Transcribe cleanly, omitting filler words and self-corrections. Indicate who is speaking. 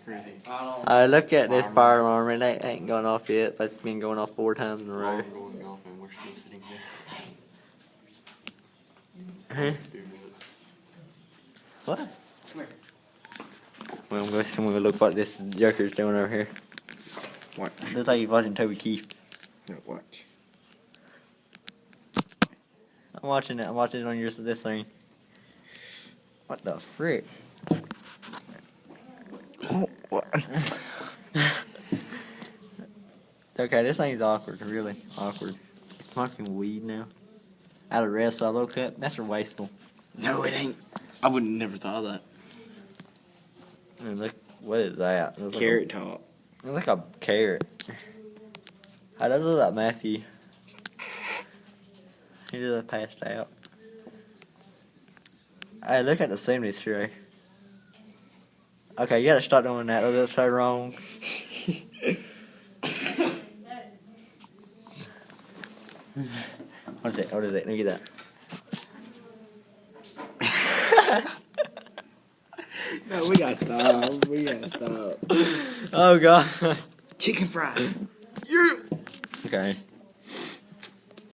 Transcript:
Speaker 1: crazy.
Speaker 2: Look at this fire alarm. It ain't going off yet, but it's been going off 4 times in a row.
Speaker 1: I'm going golf and we're still sitting
Speaker 2: Huh?
Speaker 1: here.
Speaker 2: What?
Speaker 1: Come here.
Speaker 2: Well, I'm going to look what this joker's doing over here.
Speaker 1: Watch.
Speaker 2: Looks like he's watching Toby Keith.
Speaker 1: No, watch.
Speaker 2: I'm watching it. I'm watching it on this thing. What the frick?
Speaker 1: Oh, what?
Speaker 2: Okay, this thing's awkward. Really awkward. It's smoking weed now. Out of Red Solo cup. That's wasteful.
Speaker 1: No, it ain't. I would never thought of that.
Speaker 2: And look, what is that? It looks
Speaker 1: Carrot top.
Speaker 2: It looks like a carrot. How does it look like Matthew? He just passed out. Hey, look at the 70s tray. Okay, you gotta stop doing that. That's so wrong. What is it? What is it? Let me get that.
Speaker 1: No, we gotta stop. We gotta stop.
Speaker 2: Oh god.
Speaker 1: Chicken fry. Yeah.
Speaker 2: Okay.